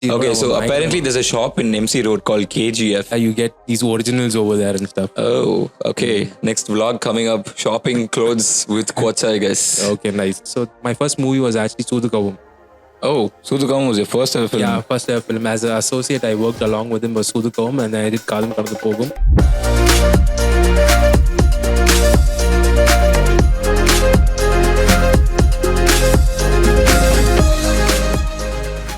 Okay, so apparently there's a shop in MC Road called KGF. You get these originals over there and stuff. Oh, okay. Next vlog coming up, shopping clothes with Ft.Kwochai, I guess. Okay, nice. So my first movie was actually Soodhukkavum. Oh, Soodhukkavum was your first ever film? Yeah, first ever film. As an associate, I worked along with him was Soodhukkavum, and then I did Kalam Kadapogum.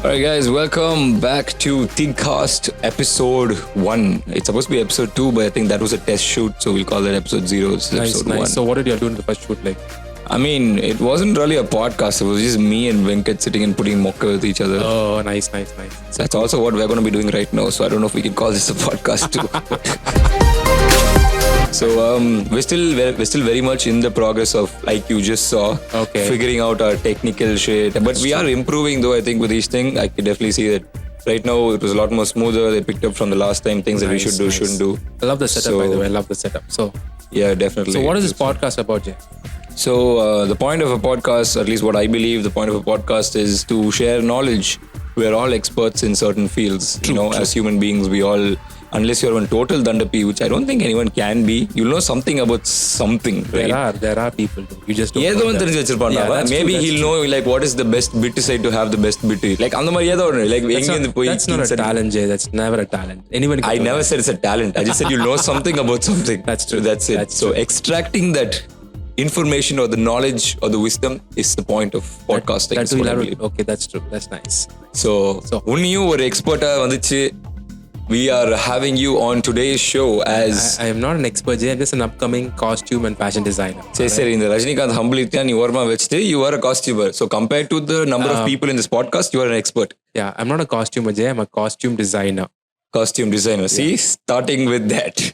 Alright guys, welcome back to TigCast episode 1. It's supposed to be episode 2, but I think that was a test shoot, so we'll call that episode 0. This is episode 1. So what did you do in the first shoot like? I mean, it wasn't really a podcast. It was just me and Venkat sitting and putting mokka with each other. Oh, nice. That's also what we're going to be doing right now, so I don't know if we can call this a podcast too. So we're still very much in the progress of, like you just saw, figuring out our technical shit. But we are improving though, I think, with each thing. I can definitely see that right now it was a lot more smoother. They picked up from the last time things that we should do, shouldn't do. I love the setup, by the way. I love the setup. So yeah, definitely. So what is this podcast about, Jay? So the point of a podcast, at least what I believe, the point of a podcast is to share knowledge. We're all experts in certain fields. True. As human beings, we all... Unless you're one total dandapi, which I don't think anyone can be, you'll know something about something, right? There are people too. You just don't know them. Maybe he'll know like what is the best bit side to have the best bit. Like that's not a talent, Jay. That's never a talent. Anyone can I never said it's a talent. I just said you'll know something about something. That's true. That's it. That's so true. Extracting that information or the knowledge or the wisdom is the point of podcasting. That's what I believe. Okay, that's true. That's nice. So unniyu or expert vandichu. We are having you on today's show as... I am not an expert, Jay. I'm just an upcoming costume and fashion designer. In the Rajinikanth Humblityan, you are a costumer. So compared to the number of people in this podcast, you are an expert. Yeah, I'm not a costumer, Jay. I'm a costume designer. Costume designer. See, starting with that.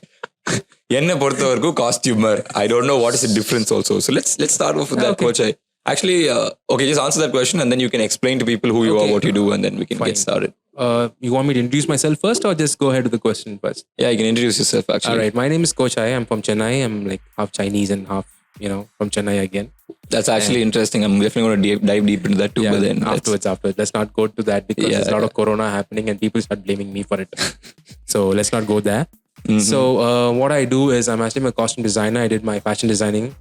Costumer. I don't know what is the difference also. So let's start off with that, Kwochai. Actually, just answer that question and then you can explain to people who you are, what you do, and then we can get started. You want me to introduce myself first or just go ahead with the question first? Yeah, you can introduce yourself actually. Alright, my name is Kwochai. I'm from Chennai. I'm like half Chinese and half, from Chennai again. That's actually interesting. I'm definitely going to dive deep into that too. Yeah, but then afterwards. Let's not go to that because there's a lot of corona happening and people start blaming me for it. So let's not go there. Mm-hmm. So what I do is I'm actually a costume designer. I did my fashion designing.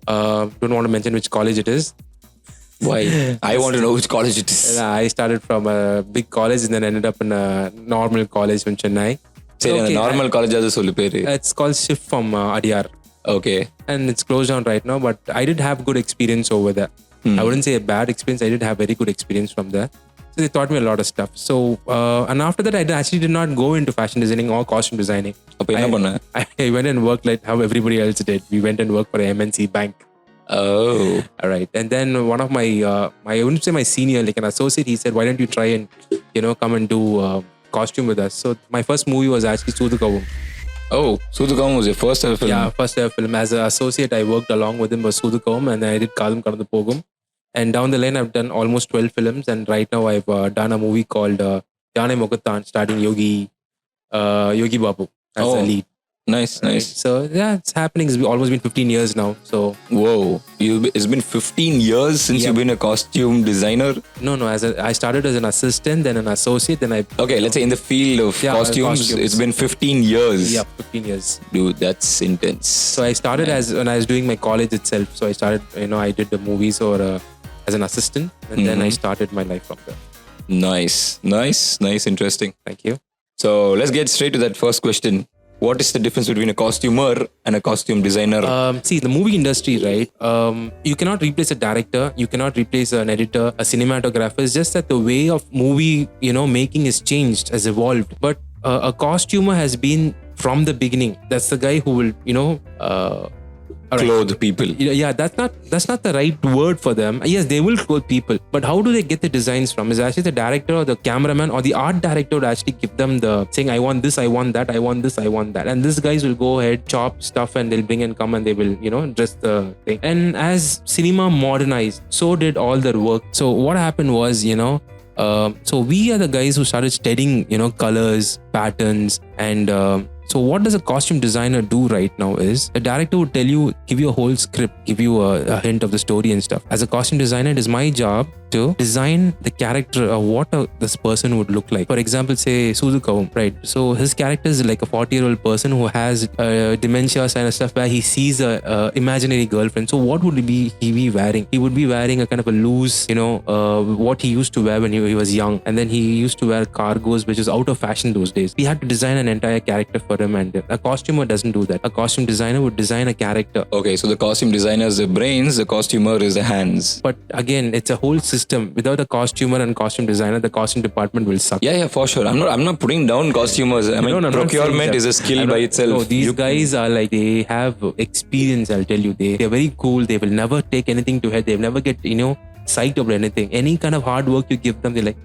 Don't want to mention which college it is. Why? I want to know which college it is. I started from a big college and then ended up in a normal college from Chennai. Normal college it's called Shift from Adyar. Okay. And it's closed down right now, but I did have good experience over there. I wouldn't say a bad experience. I did have very good experience from there. So they taught me a lot of stuff. So, and after that, I actually did not go into fashion designing or costume designing. I went and worked like how everybody else did. We went and worked for an MNC bank. Oh. All right. And then one of I wouldn't say my senior, like an associate, he said, why don't you try and, come and do costume with us? So my first movie was actually Soodhukkavum. Oh, Soodhukkavum was your first ever film? Yeah, first ever film. As an associate, I worked along with him was Soodhukkavum and then I did Kalam Kadapogum. And down the line, I've done almost 12 films. And right now, I've done a movie called Jane Mokatan, starring Yogi Babu as the lead. Nice. So yeah, it's happening. It's almost been 15 years now. So whoa, it's been 15 years since you've been a costume designer? No. I started as an assistant, then an associate, then I... Okay, let's say in the field of costumes, it's been 15 years. Yeah, 15 years. Dude, that's intense. So I started when I was doing my college itself. So I started, I did the movies as an assistant, and then I started my life from there. Nice, interesting. Thank you. So let's get straight to that first question. What is the difference between a costumer and a costume designer? See, the movie industry, right? You cannot replace a director. You cannot replace an editor, a cinematographer. It's just that the way of movie, making has changed, has evolved. But a costumer has been from the beginning. That's the guy who will, clothe people. Yeah, that's not the right word for them. Yes, they will clothe people, but how do they get the designs from? Is actually the director or the cameraman or the art director would actually give them the saying, I want this, I want that, I want this, I want that. And these guys will go ahead, chop stuff and they'll bring and come and they will, dress the thing. And as cinema modernized, so did all their work. So what happened was, so we are the guys who started studying, colors, patterns, and so what does a costume designer do right now is, a director would tell you, give you a whole script, give you a hint of the story and stuff. As a costume designer, it is my job to design the character of what this person would look like. For example, say Suzukavam, right? So his character is like a 40-year-old person who has dementia and stuff, where he sees a imaginary girlfriend. So what would he be wearing? He would be wearing a kind of a loose, what he used to wear when he was young, and then he used to wear cargos, which is out of fashion those days. We had to design an entire character for him, and a costumer doesn't do that. A costume designer would design a character. Okay, so the costume designer is the brains, the costumer is the hands. But again, it's a whole system. Without a costumer and costume designer, the costume department will suck. Yeah, for sure. I'm not putting down costumers. I mean, procurement is a skill by itself. No, these guys are like, they have experience, I'll tell you. They're very cool. They will never take anything to head. They'll never get, psyched about anything. Any kind of hard work you give them, they're like,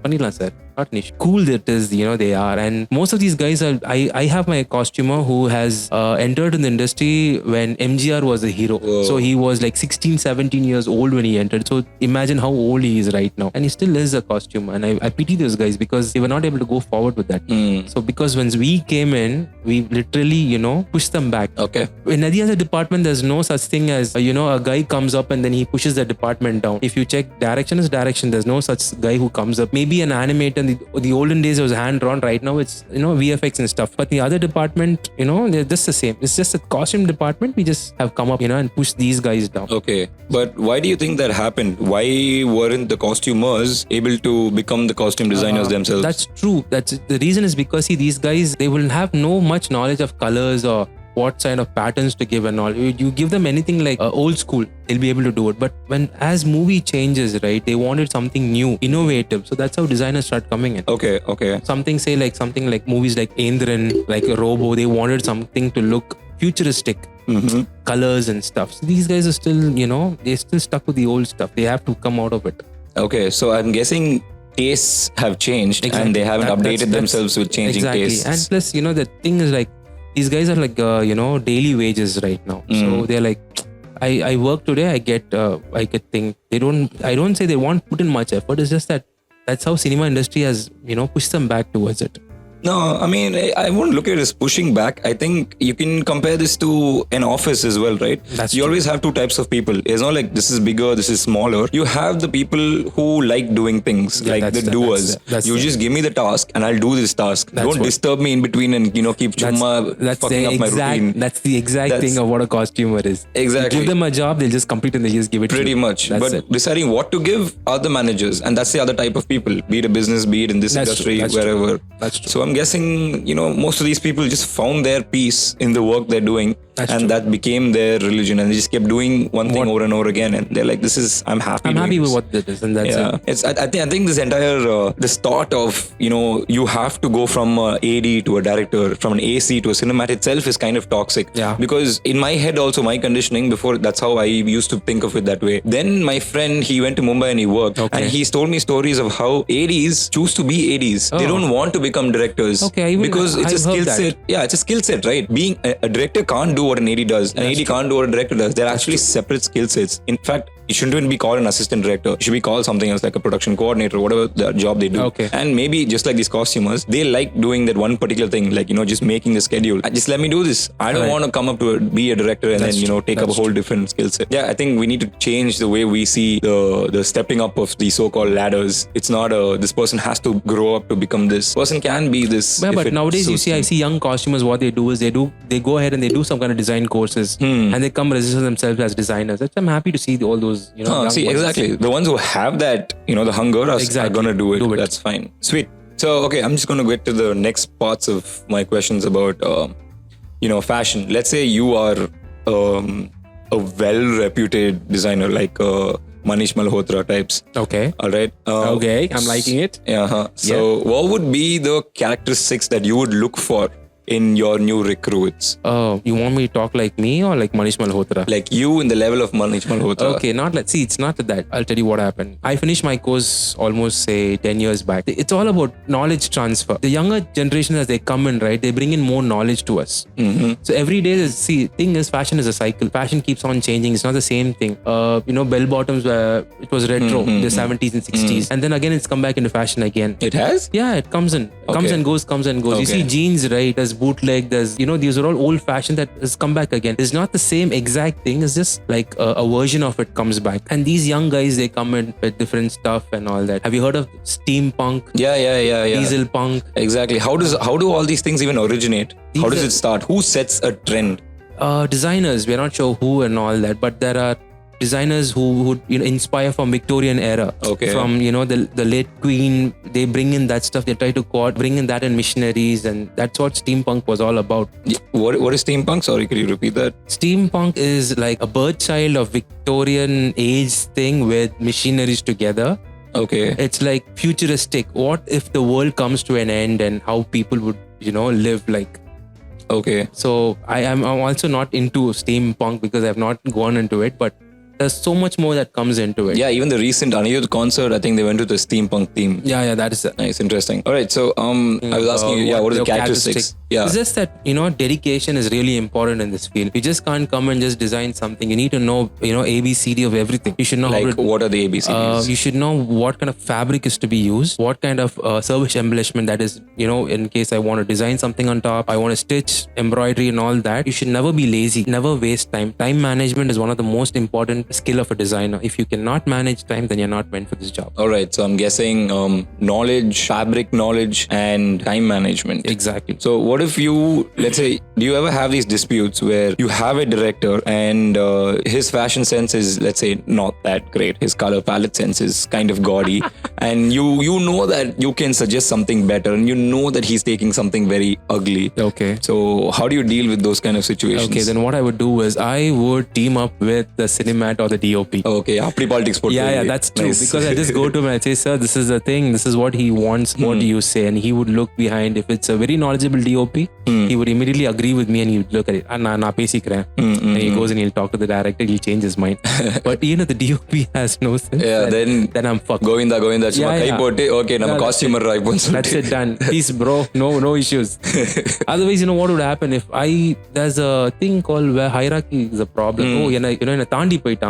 Panila sir, not niche. Cool that is, they are. And most of these guys are, I have my costumer who has entered in the industry when MGR was a hero. Whoa. So he was like 16, 17 years old when he entered. So imagine how old he is right now. And he still is a costumer. And I pity those guys because they were not able to go forward with that. So because when we came in, we literally, pushed them back. Okay. In any other department, there's no such thing as, a guy comes up and then he pushes the department down. If you check, direction is direction. There's no such guy who comes up. Maybe an animator, the olden days it was hand drawn. Right now it's VFX and stuff. But the other department, they're just the same. It's just a costume department. We just have come up, and pushed these guys down. Okay, but why do you think that happened? Why weren't the costumers able to become the costume designers themselves? That's true. That's the reason is because these guys, they will have no much knowledge of colors or what kind of patterns to give and all. You give them anything like old school, they'll be able to do it. But as movie changes, right, they wanted something new, innovative. So that's how designers start coming in. Okay. Something like movies like Endran, like Robo, they wanted something to look futuristic. Colors and stuff. So these guys are still, they're still stuck with the old stuff. They have to come out of it. Okay, so I'm guessing tastes have changed and they haven't updated themselves with changing tastes. And plus, the thing is like, these guys are like, daily wages right now. So they're like, I work today, I get thing. I don't say they won't put in much effort. It's just that's how cinema industry has, pushed them back towards it. No, I mean, I won't look at it as pushing back. I think you can compare this to an office as well, right? You always have two types of people. It's not like this is bigger, this is smaller. You have the people who like doing things, like the doers. You just give me the task and I'll do this task. Don't disturb me in between and, keep fucking up my routine. That's the exact thing of what a costumer is. Exactly. You give them a job, they'll just complete and they just give it pretty much. But deciding what to give are the managers. And that's the other type of people. Be it a business, be it in this industry, wherever. That's true. So I'm guessing, most of these people just found their peace in the work they're doing. That became their religion, and they just kept doing one thing over and over again, and they're like, I'm happy with what this is, and that's it. I think this entire this thought of you have to go from AD to a director, from an AC to a cinema itself is kind of toxic. Because in my head also, my conditioning before, that's how I used to think of it that way. Then my friend, he went to Mumbai and he worked, and he's told me stories of how ADs choose to be ADs. They don't want to become directors because it's a skill set. Yeah, it's a skill set, right? Being a director can't do what an AD does. An AD can't do what a director does. They're actually separate skill sets. In fact, you shouldn't even be called an assistant director. You should be called something else like a production coordinator, whatever the job they do. And maybe just like these costumers, they like doing that one particular thing, like, just making the schedule. Just let me do this. I don't want to come up to be a director and then, take up a whole different skill set. Yeah, I think we need to change the way we see the stepping up of the so-called ladders. It's not this person has to grow up to become this. Person can be this. But nowadays, I see young costumers, what they do is they go ahead and they do some kind of design courses and they come register themselves as designers. I'm happy to see all those, exactly. The ones who have that, the hunger are going to do it. That's fine. Sweet. So, okay, I'm just going to get to the next parts of my questions about, fashion. Let's say you are a well-reputed designer like Manish Malhotra types. Okay. All right. Okay, I'm liking it. So, what would be the characteristics that you would look for in your new recruits? You want me to talk like me or like Manish Malhotra? Like you in the level of Manish Malhotra. Okay, it's not that. I'll tell you what happened. I finished my course almost, say, 10 years back. It's all about knowledge transfer. The younger generation, as they come in, right, they bring in more knowledge to us. So every day, thing is, fashion is a cycle. Fashion keeps on changing. It's not the same thing. Bell bottoms, it was retro, the 70s and 60s. And then again, it's come back into fashion again. It has? Yeah, it comes in. Comes and goes. Okay. You see jeans, right, as bootleg, there's, these are all old fashioned that has come back again. It's not the same exact thing. It's just like a version of it comes back. And these young guys, they come in with different stuff and all that. Have you heard of steampunk? Yeah. Diesel punk? Exactly. How do all these things even originate? How does it start? Who sets a trend? Designers. We're not sure who and all that, but there are designers who would inspire from Victorian era. Okay. From the late Queen, they bring in that stuff. They try to bring in that in missionaries, and that's what steampunk was all about. What is steampunk? Sorry, could you repeat that? Steampunk is like a birth child of Victorian age thing with missionaries together. Okay. It's like futuristic. What if the world comes to an end and how people would live like? Okay. So I'm also not into steampunk because I've not gone into it, but there's so much more that comes into it. Yeah, even the recent Anirudh concert, I think they went to the steampunk theme. Yeah, that is nice, interesting. All right, so I was asking you, what are the characteristics? Yeah. It's just that, dedication is really important in this field. You just can't come and just design something. You need to know, ABCD of everything. You should know what are the ABCDs? You should know what kind of fabric is to be used, what kind of service embellishment that is, in case I want to design something on top, I want to stitch, embroidery and all that. You should never be lazy, never waste time. Time management is one of the most important skill of a designer. If you cannot manage time, then you're not meant for this job. All right, so I'm guessing knowledge, fabric knowledge and time management. Exactly. So what if you, let's say, do you ever have these disputes where you have a director and his fashion sense is, let's say, not that great. His color palette sense is kind of gaudy and you know that you can suggest something better and you know that he's taking something very ugly. Okay. So how do you deal with those kind of situations? Okay, then what I would do is I would team up with the cinemat or the DOP. Okay, apni politics portfolio. Yeah, that's true. Nice. Because I just go to him and I say, sir, this is the thing, this is what he wants, what do you say? And he would look behind. If it's a very knowledgeable DOP, he would immediately agree with me and he would look at it. Na pesikren. And he goes and he'll talk to the director, he'll change his mind. But the DOP has no sense. Yeah, then I'm fucked. Govinda. Okay, nama costumer that's it, done. Peace, bro. No issues. Otherwise, what would happen if there's a thing called where hierarchy is a problem. Tandi poitan.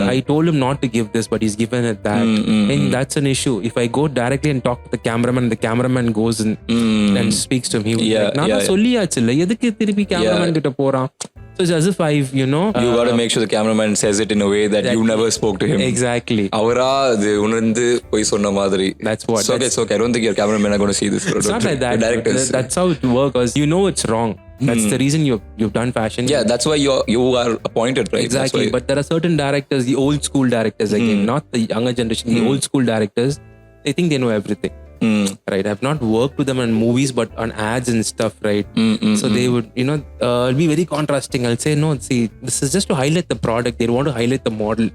I told him not to give this, but he's given it that. And that's an issue. If I go directly and talk to the cameraman goes and speaks to him, he will be like, Nana solliyachilla, edukku thirupi cameraman kitta poran. So it's as if I've, you got to make sure the cameraman says it in a way that you never spoke to him. Exactly. That's what. It's okay. I don't think your cameraman are going to see this. It's not like that. That's how it works. Because it's wrong. That's the reason you've done fashion. Yeah, that's why you are appointed, right? Exactly. But there are certain directors, the old school directors again, not the younger generation, the old school directors, they think they know everything. Right, I've not worked with them on movies but on ads and stuff, right? So they would it'll be very contrasting. I'll say, no, see, this is just to highlight the product. They want to highlight the model.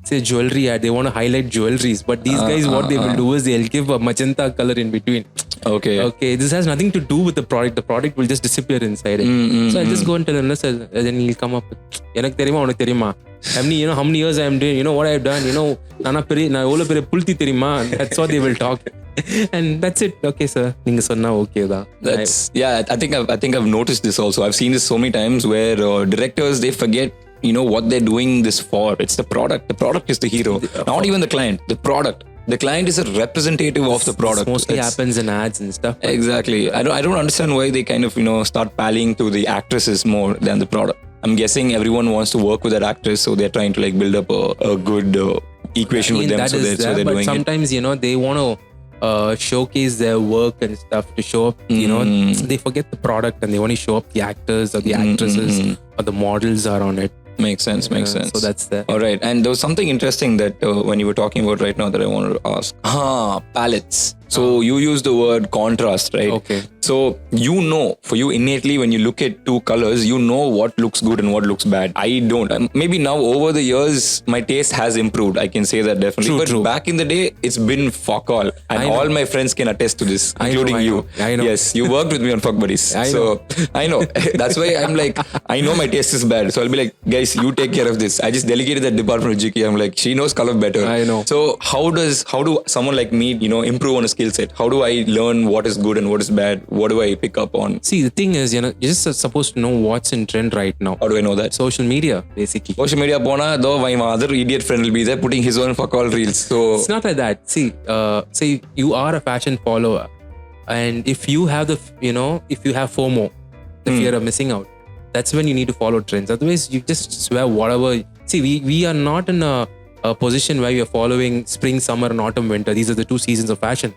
Say jewelry ad, they want to highlight jewelries, but these guys what they will do is they'll give a magenta color in between. Okay, this has nothing to do with the product will just disappear inside it. So I just go and tell them, listen, then he'll come up with enak theriyuma unak theriyuma how many years I am doing, what I have done, nana evlo peri pulti theriyuma. That's what they will talk. And that's it. Okay, sir, neenga sonna okay da. That's I think I've noticed this also. I've seen this so many times where directors, they forget what they're doing this for. It's the product. The product is the hero. Not even the client. The product. The client is a representative of the product. This mostly happens in ads and stuff. Exactly. I don't understand why they kind of start pallying to the actresses more than the product. I'm guessing everyone wants to work with that actress, so they're trying to build up a good equation with them. So they're doing sometimes they want to showcase their work and stuff to show up. They forget the product and they want to show up the actors or the actresses or the models are on it. Makes sense. So that's there. All right. And there was something interesting that when you were talking about right now that I wanted to ask. Palettes. So you use the word contrast, right? Okay. So for you innately, when you look at two colors, what looks good and what looks bad. I don't. Maybe now over the years, my taste has improved. I can say that definitely. True. Back in the day, it's been fuck all. And all my friends can attest to this, including you. I know. Yes, you worked with me on Fuck Buddies. I know. That's why I'm like, I know my taste is bad. So I'll be like, guys, you take care of this. I just delegated that department to Jiki. I'm like, she knows color better. I know. So how do someone like me, improve on a skill set? How do I learn what is good and what is bad? What do I pick up on? See, the thing is, you're just supposed to know what's in trend right now. How do I know that? Social media, basically. Social media, though my other idiot friend will be there putting his own fuck all reels. So it's not like that. See, say you are a fashion follower. And if you have if you have FOMO, the fear of missing out, that's when you need to follow trends. Otherwise, you just swear whatever. See, we are not in a position where we are following spring, summer, and autumn, winter. These are the 2 seasons of fashion.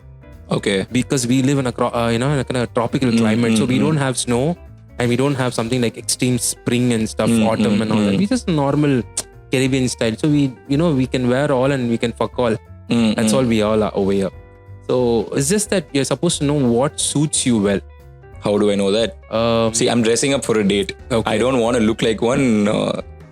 Okay. Because we live in a in a kind of tropical climate, so we don't have snow, and we don't have something like extreme spring and stuff, autumn and all that. We just normal Caribbean style. So we can wear all and we can fuck all. That's all we all are over here. So it's just that you're supposed to know what suits you well. How do I know that? See, I'm dressing up for a date. Okay. I don't want to look like one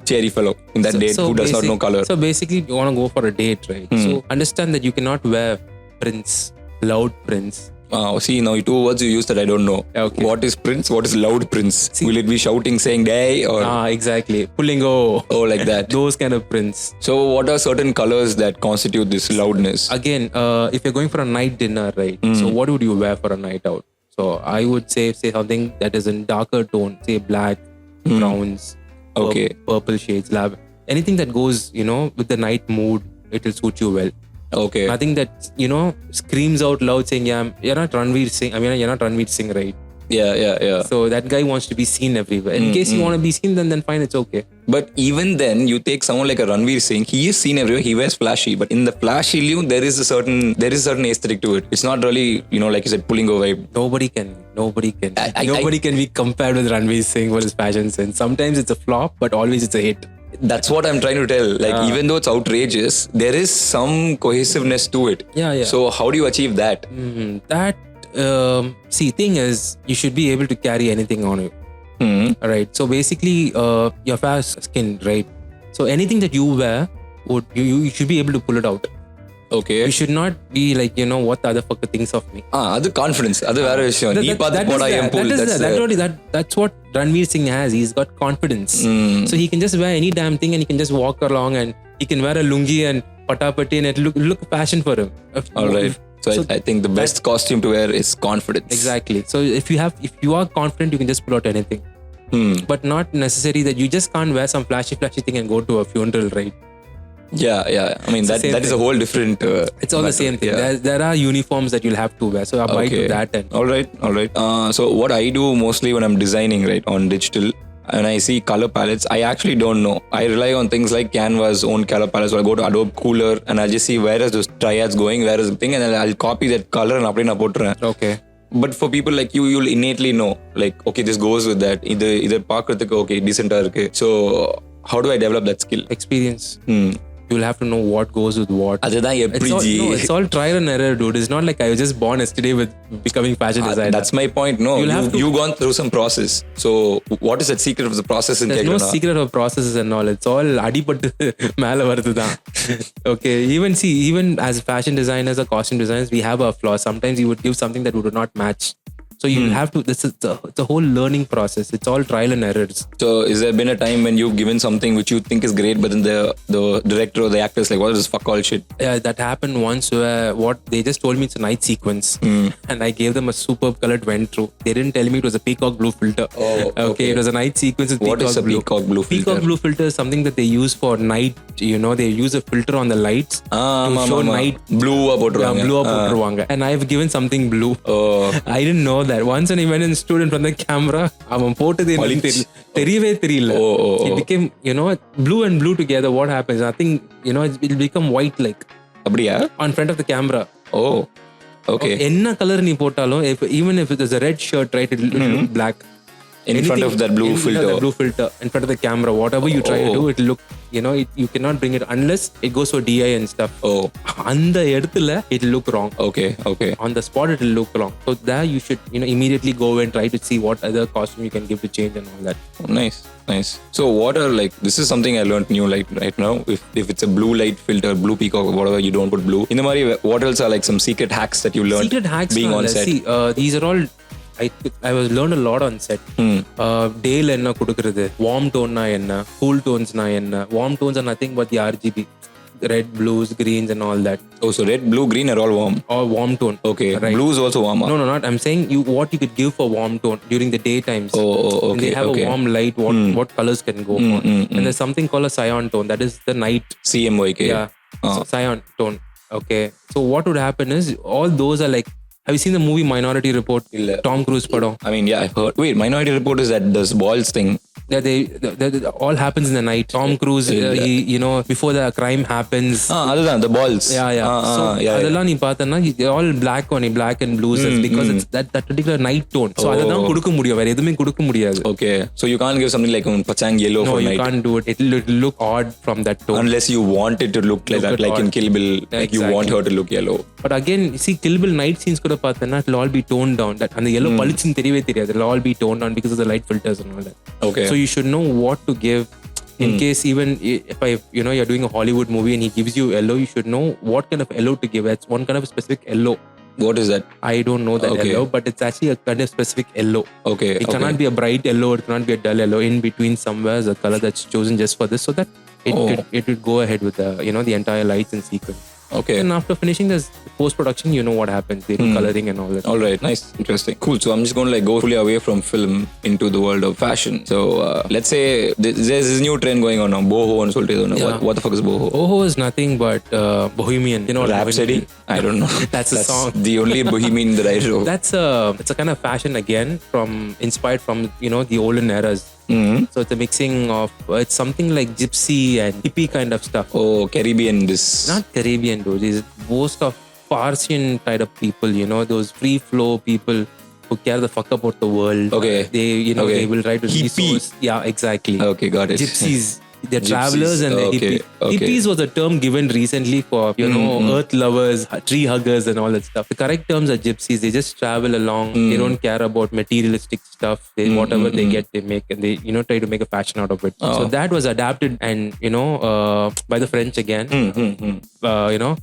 cherry fellow in that date who does not know color. So basically, you want to go for a date, right? So understand that you cannot wear prints, loud prints. See, now 2 words you use that I don't know. Okay. What is prince? What is loud prince? Will it be shouting, saying "day" or exactly, pulling like that? Those kind of prints. So, what are certain colors that constitute this loudness? Again, if you're going for a night dinner, right? So, what would you wear for a night out? So, I would say something that is in darker tone, say black, browns, purple shades, anything that goes, with the night mood, it will suit you well. Okay. Nothing that, screams out loud saying, you're not Ranveer Singh. I mean, you're not Ranveer Singh, right? Yeah. So that guy wants to be seen everywhere. In case you want to be seen, then fine, it's okay. But even then, you take someone like a Ranveer Singh, he is seen everywhere, he wears flashy. But in the flashy lieu, there is a certain aesthetic to it. It's not really, like you said, pulling a vibe. Nobody can be compared with Ranveer Singh for his fashion sense. Sometimes it's a flop, but always it's a hit. That's what I'm trying to tell. Like, even though it's outrageous, there is some cohesiveness to it. Yeah. So how do you achieve that? Thing is, you should be able to carry anything on you. Right. So basically, you're fair skinned, right? So anything that you wear, you should be able to pull it out. Okay. You should not be like, what the other fucker thinks of me. That's confidence. That's very That's what Ranveer Singh has. He's got confidence. So he can just wear any damn thing and he can just walk along and he can wear a lungi and patapati and it'll look fashion for him. Alright. So I think the best costume to wear is confidence. Exactly. So if you are confident, you can just pull out anything. But not necessary that you just can't wear some flashy thing and go to a funeral, right? Yeah. I mean, that is a whole different... it's all the same thing. Yeah. There are uniforms that you'll have to wear. So abide to that end. All right. So what I do mostly when I'm designing, right, on digital, and I see color palettes, I actually don't know. I rely on things like Canva's own color palettes. So I go to Adobe Cooler and I'll just see where is those triads going, where is the thing, and I'll copy that color and apply it. Okay. But for people like you, you'll innately know, like, okay, this goes with that. Either பார்க்கிறதுக்கு okay, decent இருக்கு. So how do I develop that skill? Experience. You'll have to know what goes with what. It's all trial and error, dude. It's not like I was just born yesterday with becoming fashion designer. That's my point. No, you've gone through some process. So what is the secret of the process? There's no secret of processes and all. It's all adipattu மேல வருதுதான். Okay, even as fashion designers or costume designers, we have our flaws. Sometimes you would give something that would not match. So you have to, it's a whole learning process. It's all trial and errors. So is there been a time when you've given something which you think is great, but then the director or the actor is like, what is this fuck all shit? Yeah, that happened once where they just told me it's a night sequence. And I gave them a superb colored went through. They didn't tell me it was a peacock blue filter. Okay. It was a night sequence with what is a peacock blue filter? Peacock blue filter is something that they use for night. They use a filter on the lights to show night. Blue போட்டுருவாங்க. And I've given something blue. I didn't know that. Once when he went and stood in front of the camera, அவன் போட்டது எனக்கு தெரியவே தெரியல. It became, blue and blue together. What happens? I think, it will become white like. அப்படியா? On front of the camera. Okay. என்ன colour நீ போட்டாலும், even if it is a red shirt, right, it will look black. In front of that blue filter. In front of the camera. Whatever you try to do, it will look, you cannot bring it unless it goes for DI and stuff. அந்த இடத்துல it will look wrong. Okay. On the spot it will look wrong. So there you should, immediately go and try to see what other costume you can give to change and all that. Nice. So what are this is something I learned new right now. If it's a blue light filter, blue peacock, whatever, you don't put blue. In the Mari, what else are some secret hacks that you learned? Secret hacks being on set? See, these are all I was learned a lot on set. Dale என்ன கொடுக்கிறது, warm tone na enna, cool tones na enna. Warm tones are nothing but the RGB, red, blues, greens and all that. So red, blue, green are all warm. Or warm tone. Okay. Right. Blue is also warm. No, not. I'm saying what you could give for warm tone during the day times. Okay. When they have a warm light, what colors can go for. And there's something called a cyan tone. That is the night. CMYK. Yeah. So cyan tone. Okay. So what would happen is all those are like Have you seen the movie Minority Report? illa. Tom Cruise padam. I mean, yeah, I've heard. Wait, Minority Report is that this balls thing. Yeah, all happens in the night. Tom Cruise, he, you know, before the crime happens. Adhaan, the balls. Yeah. So adella nee paatana, they're all black and blues because it's that particular night tone. So adhaan kudukka mudiyum, vera edhume kudukka mudiyadhu. Okay, so you can't give something like pachang yellow for night. No, you can't do it. It'll look odd from that tone. Unless you want it to look like that, like odd. In Kill Bill, like you want her to look yellow. But again, see, Kill Bill night scenes kuda paatana, it'll all be toned down. That and the yellow palichin theriyave theriyadhu. It'll all be toned down because of the light filters and all that. Okay. So you should know what to give in case even if you're doing a Hollywood movie and he gives you yellow, you should know what kind of yellow to give. That's one kind of a specific yellow. What is that? I don't know that yellow, but it's actually a kind of specific yellow. Okay. It cannot be a bright yellow, it cannot be a dull yellow. In between somewhere is a color that's chosen just for this, so that it would go ahead with the entire lights and sequence. Okay. And after finishing this post-production, you know what happens. They do coloring and all that. All right. Nice. Interesting. Cool. So I'm just going to go fully away from film into the world of fashion. So let's say there's this new trend going on now. Boho and so what the fuck is Boho? Boho is nothing but Bohemian. You know what Rhapsody? I don't know. That's a song. The only Bohemian that I know. It's a kind of fashion again inspired from the olden eras. So it's a mixing of it's something like gypsy and hippie kind of stuff. Oh, Caribbean this. Not Caribbean though. It's most of Parsian type of people, those free flow people who care the fuck about the world. Okay. They they will try to hippie. resource. Yeah, exactly. Okay, got it. Gypsies. They're travelers and they're hippies. Hippies was a term given recently for, earth lovers, tree huggers and all that stuff. The correct terms are gypsies. They just travel along. They don't care about materialistic stuff. Whatever they get, they make, and they, try to make a fashion out of it. So that was adapted and, by the French again,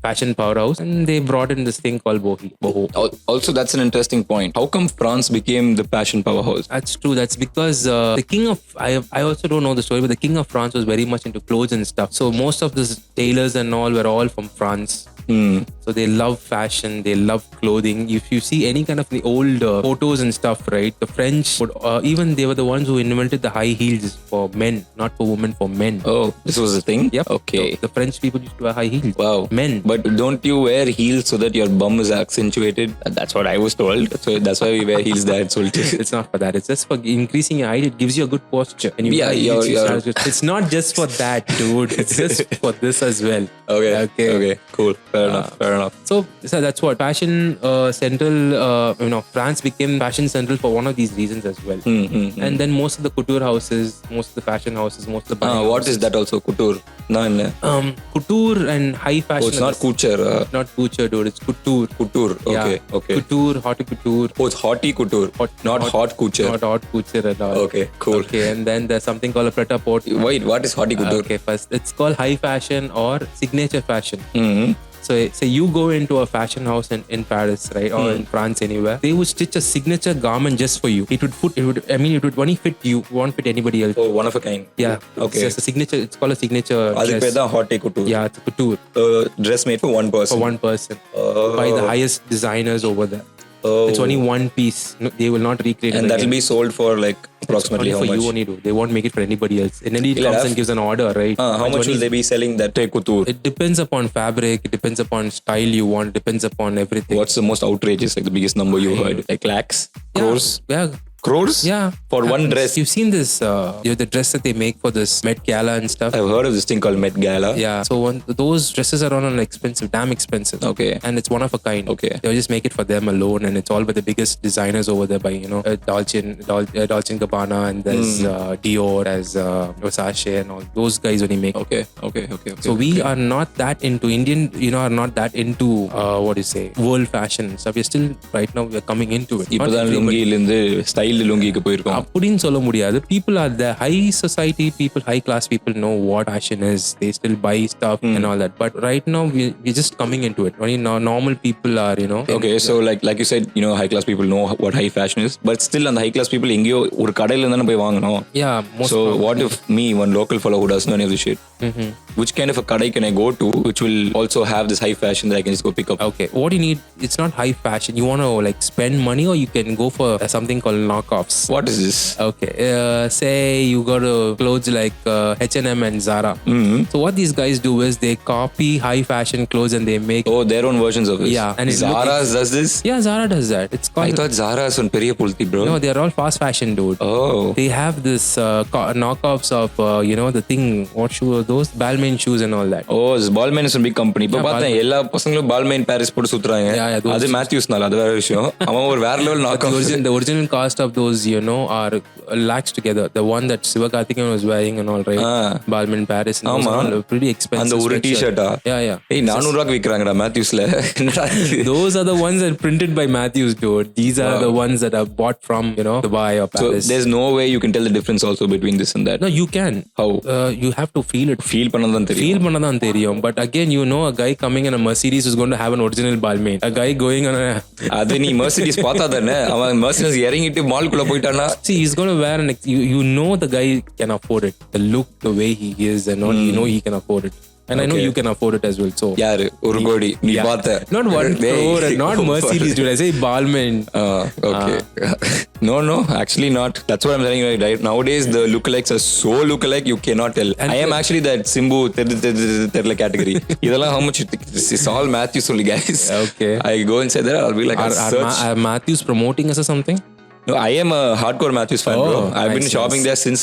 fashion powerhouse. And they brought in this thing called Boho. Also, that's an interesting point. How come France became the fashion powerhouse? That's true. That's because the king of, I also don't know the story, but the king of France was very much into clothes and stuff. So most of these tailors and all were all from France. So they love fashion, they love clothing. If you see any kind of the old photos and stuff, right, the French would even they were the ones who invented the high heels for men, not for women, for men. Oh, this was a thing? Yep. Okay. So the French people used to wear high heels. Wow. Men. But don't you wear heels so that your bum is accentuated? That's what I was told. So that's why we wear heels there. It's not for that. It's just for increasing your height. It gives you a good posture. And it's not just for that, dude. It's just for this as well. Okay. Cool. Fair enough. So that's what fashion central. France became fashion central for one of these reasons as well. And then most of the couture houses, most of the fashion houses, most of the buying what is that also? Couture? No. Couture and high fashion. Oh, it's not couture. Not couture, dude. It's couture. Couture. Okay. Couture, haute couture. Oh, it's haute couture. Not hot couture. Not hot couture at all. Okay, cool. Okay, and then there's something called a pret-a-porter. Wait, what is haute couture? Okay, first it's called high fashion or signature fashion. So you go into a fashion house in Paris, right, or in France, anywhere. They would stitch a signature garment just for you. It would only fit you. It won't fit anybody else. Oh, one of a kind. Yeah. Okay. It's just a signature. It's called a signature dress. Haute couture. Yeah, it's a couture. Dress made for one person. For one person. By the highest designers over there. Oh. It's only one piece. No, they will not recreate it. And that will be sold for like approximately how much? For you only do. They won't make it for anybody else. And then he comes and gives an order, right? How much will they be selling that couture? It depends upon fabric. It depends upon style you want. Depends upon everything. What's the most outrageous, like the biggest number you heard? Like lakhs? Crores? Yeah. Crores? Yeah. For one dress? You've seen this, the dress that they make for this Met Gala and stuff. I've heard of this thing called Met Gala. Yeah. So those dresses are on expensive, damn expensive. Okay. And it's one of a kind. Okay. They'll just make it for them alone, and it's all by the biggest designers over there by, Dolce & Gabbana, and there's Dior, there's Versace, and all those guys only make. Okay. So we are not that into are not that into, world fashion stuff. We're still, right now, we're coming into it. இப்பதான் லுங்கியிலிருந்து style லுங்கிக்கு போயிருக்கோம் அப்படின்னு சொல்ல முடியாது. People are the high society people, high class people know what fashion is. They still buy stuff and all that. But right now we're just coming into it. Only normal people are, Okay, so like you said, high class people know what high fashion is. But still, on the high class people, எங்கேயோ ஒரு கடையில இருந்தானே போய் வாங்கணும். Yeah. So what if me, one local fellow who doesn't know any of this shit, which kind of a kadai can I go to which will also have this high fashion that I can just go pick up? Okay. What you need, it's not high fashion. You want to spend money, or you can go for something called knock knockoffs. What is this? Okay, say you got clothes like H&M and Zara. So what these guys do is they copy high fashion clothes and they make their own versions of it. Yeah, and Zara does this? Yeah, Zara does that. It's called. I thought Zara is on periya pulti, bro. No, they are all fast fashion, dude. Oh. They have this knockoffs of the thing. What shoe are those? Balmain shoes and all that. This Balmain is a big company. இப்போ பார்த்தேன் எல்லா பசங்களும் Balmain Paris போட்டு சுத்துறாங்க. அது Matthewsனால அது வேற விஷயம். அவன் ஒரு வேற level knockoff. The original cost of those are lakhs together. The one that Sivakarthikeyan was wearing and all, right? Balmain Paris and all pretty expensive. அந்த ஒரு t-shirt-ஆ? Yeah. ஏய் 400 ரூபாய்க்கு விக்கறாங்கடா Matthewsல. Those are the ones that are printed by Matthews, dude. These are the ones that are bought from Dubai or Paris. So there's no way you can tell the difference also between this and that. No, you can. How? You have to feel it. Feel பண்ணதான் தெரியும். But again, a guy coming in a Mercedes is going to have an original Balmain. A guy going on a அது நீ Mercedes பார்த்தாதானே அவன் Mercedes இறங்கிட்டு மால்க்குள்ள போய்ட்டானா. See, he's going to wear the guy can afford it. The look, the way he is and all, he can afford it. And I know you can afford it as well. So யாரு ஒரு கோடி நீ பார்த்த not 1 crore, not Mercedes, dude. I say Balmain. Okay. No, actually not. That's what I'm telling you, right? Nowadays the lookalikes are so lookalike you cannot tell. And I am actually that Simbu terla category. இதெல்லாம் how much this is all Matthews only, guys. Okay. I go and say that I'll be like are Matthews promoting us or something? No, I am a hardcore Matthews fan, bro. I've been shopping there since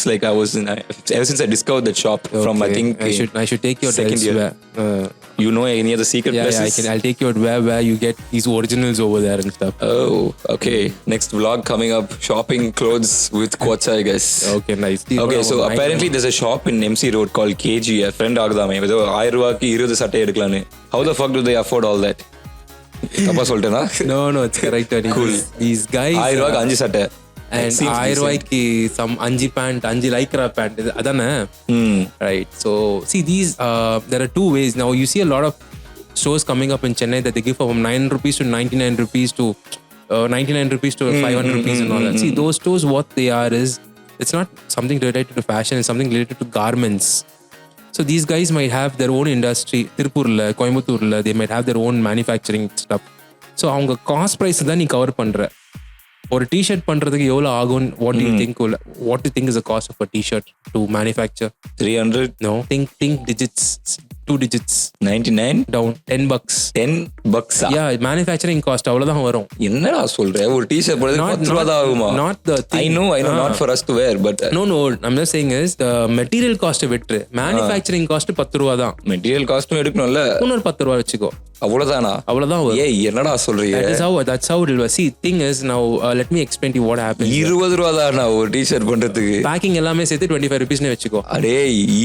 ever since I discovered that shop from I think I should take you second year. You know any other secret places? I'll take you where you get these originals over there and stuff. Oh, okay. Next vlog coming up, shopping clothes with Ft.Kwochai, guys. Okay, nice. Okay, so apparently there's a shop in MC Road called KG. A friend agudame. 1000 ரூபாய்க்கு 20 சட்டை எடுக்கலாம்னு. How the fuck do they afford all that? அப்பா சொல்லிட்டேனா? No, it's correct. Cool. These guys 1000 ரூபாய்க்கு 5 சட்டை. And 1000 ரூபாய்க்கு some 5 pant, 5 lycra pant. அதானே? Right. So see these there are two ways. Now you see a lot of stores coming up in Chennai that they give from 9 rupees to 99 rupees to 99 rupees to 500 rupees and all that. See those stores, what they are is it's not something related to fashion, it's something related to garments. So these guys might have their own industry. Tirupurla, Coimbatore, they might have their own manufacturing stuff. So அவங்க cost price தான் நீ cover பண்ற. ஒரு t-shirt பண்றதுக்கு எவ்வளவு ஆகும்? What do you think is the cost of a t-shirt to manufacture? 300? No. Think digits. 2 digits. 99? Down. $10. $10? Yeah, manufacturing cost அவ்வளவுதான் வரும். என்னடா சொல்ற? ஒரு t-shirt போடுறதுக்கு 10 ரூபாய் தான் ஆகுமா? Not the thing. I know, not for us to wear, but No, I'm just saying is the material cost விட்டு manufacturing cost 10 ரூபாய் தான். Material cost எடுக்கணும்ல. இன்னொரு 10 ரூபாய் வெச்சுக்கோ. அவ்வளவுதானா? அவ்வளவுதான். ஏய் என்னடா சொல்றீங்க? That's how it will. See, thing is now let me explain to you what happens. 20 ரூபாய் தானா ஒரு t-shirt பண்றதுக்கு? Packing எல்லாமே சேர்த்து 25 rupees னே வெச்சுக்கோ. அடே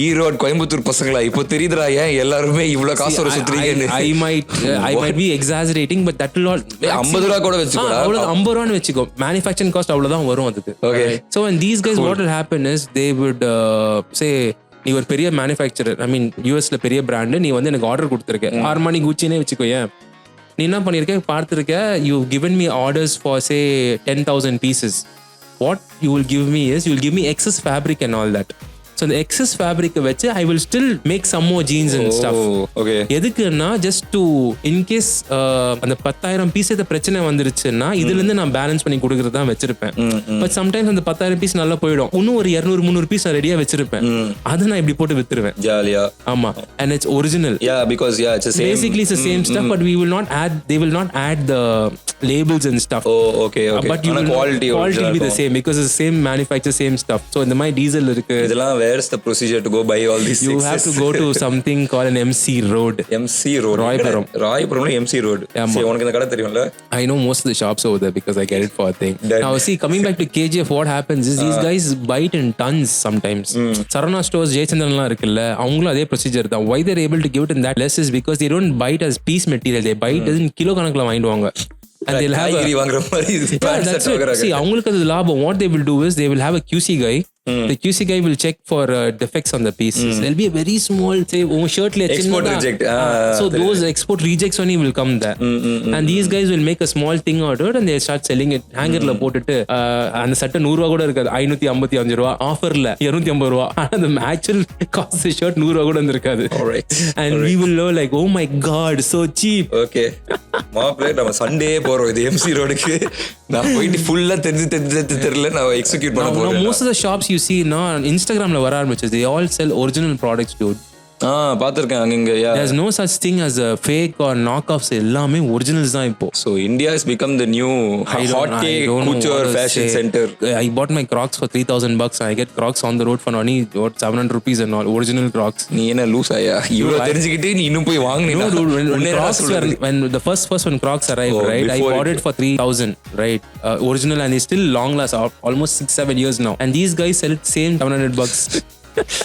ஈரோடு கோயம்புத்தூர் பசங்களா இப்போ தெரியுதுடா ஏன் எல்லாரும் இவ்வளவு காசு வர சுத்துறீங்கன்னு. I might be exaggerating, but that will all 50 ரூபாய் கூட வெச்சுக்கோடா. அவ்வளவு 50 ரூபாய் வெச்சுக்கோ. Manufacturing cost அவ்வளவுதான் வரும் அதுக்கு. Okay. So when these guys what will happen is they would say நீ ஒரு பெரிய மேனுஃபேக்சரர், ஐ மீன் யூஎஸ்ல பெரிய பிராண்டு, நீ வந்து எனக்கு ஆர்டர் கொடுத்துருக்க, ஆர்மானி குச்சினே வச்சுக்கோ. ஏன் நீ என்ன பண்ணிருக்க பார்த்துருக்க, you given me orders for say 10,000 pieces. What you will give me is you will give me excess fabric and all that. So the excess fabric வச்சு I will still make some more jeans and stuff. Okay. எதுக்குன்னா just to in case அந்த 10,000 piece ஏதாவது பிரச்சனை வந்துருச்சுன்னா இதுல இருந்து நான் balance பண்ணி கொடுக்கறது தான் வச்சிருப்பேன். பட் சம்டைம்ஸ் அந்த 10,000 பீஸ் நல்லா போயிடும், இன்னும் ஒரு 200-300 பீஸ் நான் ரெடியா வச்சிருப்பேன், அதை நான் இப்படி போட்டு வித்துருவேன் ஜாலியா. ஆமா, and it's original. Yeah, because it's the same. Basically it's the same stuff, but we will not add, they will not add the labels and stuff. Oh, okay. But you quality will be the same because it's the same manufacturer, same stuff. So இந்த மாதிரி diesel இருக்கு, இதெல்லாம் where's the procedure to go buy all these you have to go to something called an MC Road. MC Road. Royapuram MC Road. See, உனக்கு இந்த கடை தெரியும்ல? I know most of the shops over there because I get it for a thing. Now see, coming back to KGF, what happens is these guys bite in tons sometimes. Sarana stores, Jaychandranலாம் இருக்குல்ல, அவங்களும் அதே procedure தான். Why they're able to give it in that less is because they don't bite as piece material, they bite as in kilo கணக்குல வாங்கிடுவாங்க. And they'll have வாங்குற மாதிரி see, அவங்களுக்கு அது லாபம். What they will do is they will have a QC guy The QC guy will check for defects on the pieces. There'll be a very small, say, shirt Export reject. So those export rejects only will come there. And these guys will make a small thing out of it and they start selling it. Hangerல போட்டுட்டு அந்த சட்டை 100 ரூபா கூட இருக்காது, 555 ரூபா, ஆஃபர்ல 250 ரூபா. ஆனா the actual cost the shirt 100 ரூபா கூட இருக்காது. And we will know like, oh my god, so cheap. Okay. மாப்ளே நம்ம சண்டே போறோம் இது MC ரோடுக்கு. நான் போயிட்டு ஃபுல்லா தெரியல நான் எக்ஸிக்யூட் பண்ண போறேன். Most of the shops you see now on Instagramல வர ஆரம்பிச்சது, they all sell original products, dude. பாத்திருக்கேன் அங்க. There's no such thing as a fake or knockoffs. எல்லாமே originals தான் இப்போ. So India has become the new Ft.Kwochai fashion center. I bought my Crocs for $3,000 and I get Crocs on the road for only 700 rupees and all original Crocs. நீ என்ன loose ஆயா? இவ்ளோ தெரிஞ்சிக்கிட்டு நீ இன்னும் போய் வாங்குனீனா? No dude, when the first when Crocs arrived, right, I bought it for 3,000, right, original, and they still long last almost 6-7 years now, and these guys sell it same $700.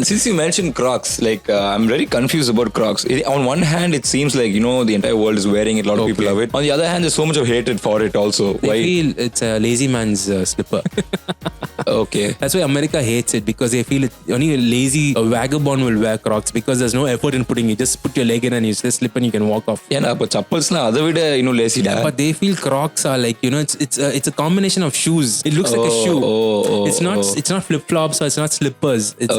Since you mentioned Crocs, like I'm very confused about Crocs. On one hand, it seems like, you know, the entire world is wearing it. A lot of people love it. On the other hand, there's so much of hatred for it also. They feel it's a lazy man's slipper. Okay. That's why America hates it, because they feel only a lazy vagabond will wear Crocs because there's no effort in putting it. Just put your leg in and you just slip and you can walk off. Yeah, but chappals na adha vida, you know, lazy da. But they feel Crocs are like, you know, it's a combination of shoes. It looks like a shoe. It's not flip flops or it's not slippers. It's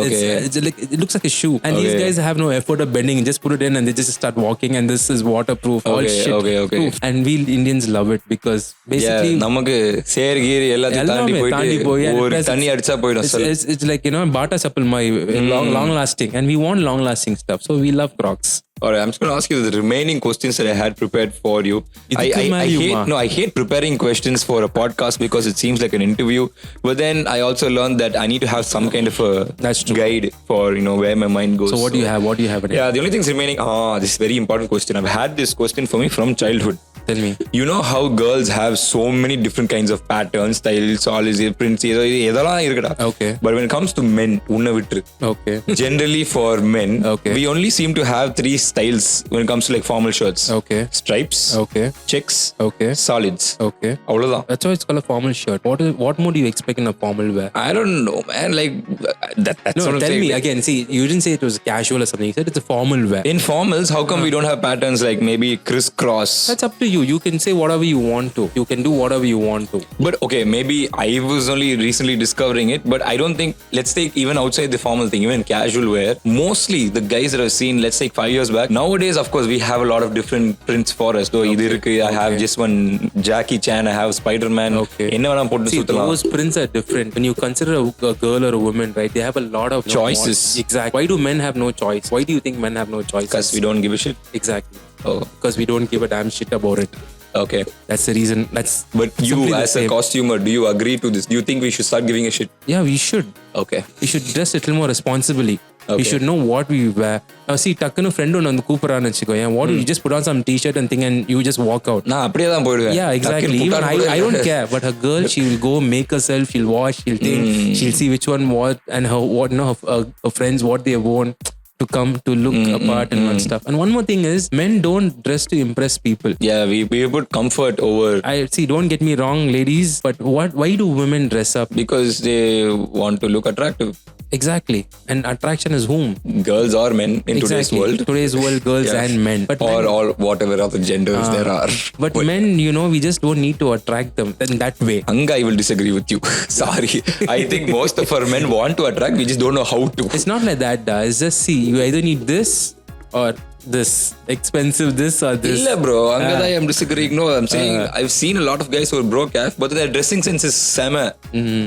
like, it looks like a shoe. And these guys have no effort of bending and just put it in and they just start walking, and this is waterproof. All shit proof. And we Indians love it because basically நமக்கு சேர் கீர் எல்லாத்தையும் தாண்டி போய் தண்ணி அடிச்சா போய்டும். It's like, you know, Bata chappal my long lasting, and we want long lasting stuff, so we love Crocs. Alright, I'm just going to ask you the remaining questions that I had prepared for you. I hate preparing questions for a podcast because it seems like an interview. But then I also learned that I need to have some kind of a guide for, you know, where my mind goes. So what do you have? What do you have? Yeah, the only things remaining. This is a very important question. I've had this question for me from childhood. Tell me. You know how girls have so many different kinds of patterns, styles, solids, prints, edala irukada. Okay. But when it comes to men, unna vitru. Okay. Generally for men, we only seem to have 3 styles when it comes to like formal shirts. Okay. Stripes. Okay. Checks. Okay. Solids. Okay. Avladha. That's why it's called a formal shirt. What more do you expect in a formal wear? I don't know, man. Like that's no, tell me again. See, you didn't say it was casual or something. You said it's a formal wear. In formals, how come we don't have patterns like maybe crisscross? That's up to you. You can say whatever you want to. You can do whatever you want to. But okay, maybe I was only recently discovering it, but I don't think, let's take even outside the formal thing, even casual wear, mostly the guys that I've seen, let's take 5 years back, nowadays of course we have a lot of different prints for us. So I have just one Jackie Chan, I have Spider-Man. See, those prints are different. When you consider a girl or a woman, right, they have a lot of choices. Exactly. Why do men have no choice? Why do you think men have no choice? Because we don't give a shit. Exactly. Because we don't give a damn shit about it. Okay. That's the reason. But you as a costumer, do you agree to this? Do you think we should start giving a shit? Yeah, we should. Okay. We should dress a little more responsibly. Okay. We should know what we wear. Now see, takkanu friend on the கூப்பறான்னு வெச்சுக்கோ. What do you just put on some t-shirt and thing and you just walk out? நான் அப்படியே தான் போய்டுவேன். Yeah, exactly. Even I don't care, but her girl, she will go make herself, she'll wash, she'll think, she'll see which one what and her what, you know, her friends what they worn to come to look apart and one stuff. And one more thing is, men don't dress to impress people. Yeah, we put comfort over. Don't get me wrong, ladies, but why do women dress up? Because they want to look attractive. Exactly. And attraction is whom? Girls or men in today's world. Today's world, girls and men. But or all whatever other genders there are. But men, you know, we just don't need to attract them in that way. Anga, I will disagree with you. Sorry. I think most of our men want to attract, we just don't know how to. It's not like that, it's just see, you either need this or this, expensive this or this. Illa bro, angada I am disagreeing. No, I'm saying I've seen a lot of guys who are broke calf, but their dressing sense is sema.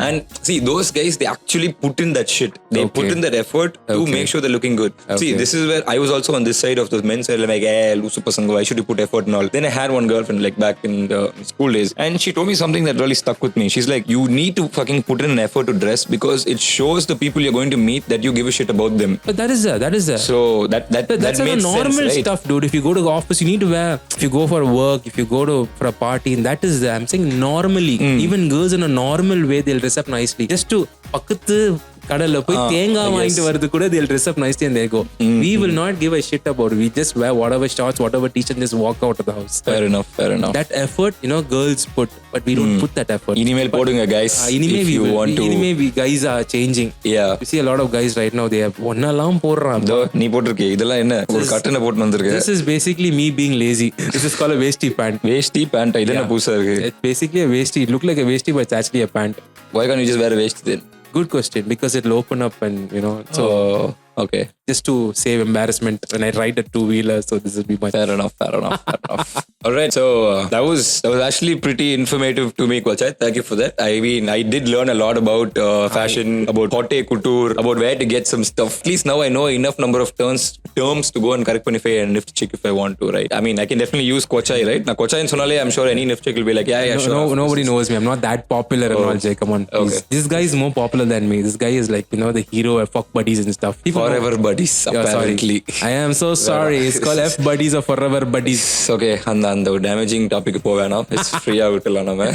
And see, those guys, they actually put in that shit. They put in that effort to make sure they're looking good. See, this is where I was also on this side of the men's side, like, hey, lusu pasanga, why should you put effort and all. Then I had one girlfriend like back in the school days, and she told me something that really stuck with me. She's like, you need to fucking put in an effort to dress because it shows the people you're going to meet that you give a shit about them. But that is there. So that makes normal sense, right? Stuff, dude. If you go to the office, you need to wear. If you go for work, if you go for a party, and that is there. I'm saying normally, even girls in a normal way, they'll dress up nicely. Just to pakathu கடல்ல போய் தேங்காய் வாங்கிட்டு வரது கூட they'll dress up nicely and they go. We will not give a shit about it. We just wear whatever shorts, whatever t-shirt and just walk out of the house. Fair enough. That effort, girls put, but we don't put that effort. இனிமேல் போடுங்க guys. If you want to. We guys are changing. Yeah. You see a lot of guys right now, they have ஒன்னெல்லாம் போடுறான். நீ போட்டிருக்கே இதெல்லாம் என்ன ஒரு கட்டனை போட்டு வந்திருக்க. This is basically me being lazy. This is called a veshti pant. Veshti pant இது என்ன புதுசா இருக்கு? It's basically a veshti. It look like a veshti but it's actually a pant. Why can't you just wear a veshti then? Good question, because it'll open up and so okay, just to save embarrassment when I ride a two-wheeler, so this will be my fair enough. All right, so that was actually pretty informative to me, Kwochai. Thank you for that. I mean, I did learn a lot about fashion, about haute couture, about where to get some stuff. At least now I know enough number of terms to go and correct panify and lift check if I want to, right? I mean, I can definitely use Kwochai, right? Now Kwochai and Sonale, I'm sure any lift check will be like, yeah, sure. Nobody knows me. I'm not that popular and all, Jay. Come on. Okay. This guy is more popular than me. This guy is like, the hero of fuck buddies and stuff. Forever buddies, apparently. I am so sorry. It's called F buddies or forever buddies. Okay, அந்த damaging topic po வேணாம். It's free out நம்ம.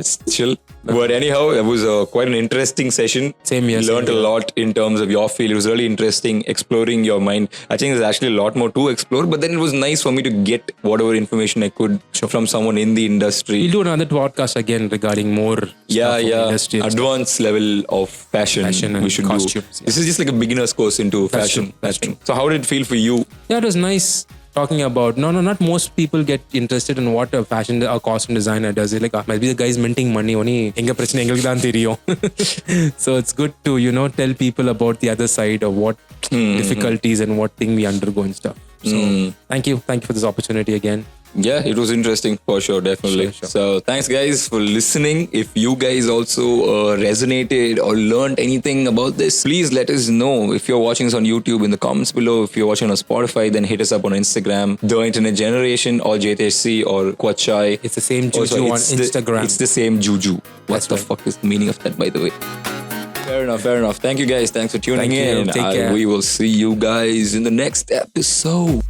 It's chill. But anyhow, it was quite an interesting session. Same here. Learned a lot in terms of your field. It was really interesting exploring your mind. I think there's actually a lot more to explore, but then it was nice for me to get whatever information I could from someone in the industry. We'll do another podcast again regarding more industry. Advanced level of fashion and we should costumes. do. This is just like a beginner's course into fashion. That's true. So how did it feel for you? Yeah, it was nice talking about not most people get interested in what a fashion or costume designer does. It's like maybe the guy's minting money only enga prachana engalukku dhaan theriyum. So it's good to tell people about the other side of what difficulties and what thing we undergo and stuff. So thank you for this opportunity again. Yeah, it was interesting for sure, definitely. Sure. So thanks guys for listening. If you guys also resonated or learned anything about this, please let us know. If you're watching us on YouTube, in the comments below. If you're watching on Spotify, then hit us up on Instagram, The Internet Generation, or Jaytesh C, or Kwochai. It's the same juju on Instagram. It's the same juju. What the fuck is the meaning of that, by the way? Fair enough. Thank you guys. Thanks for tuning in. Take care. We will see you guys in the next episode.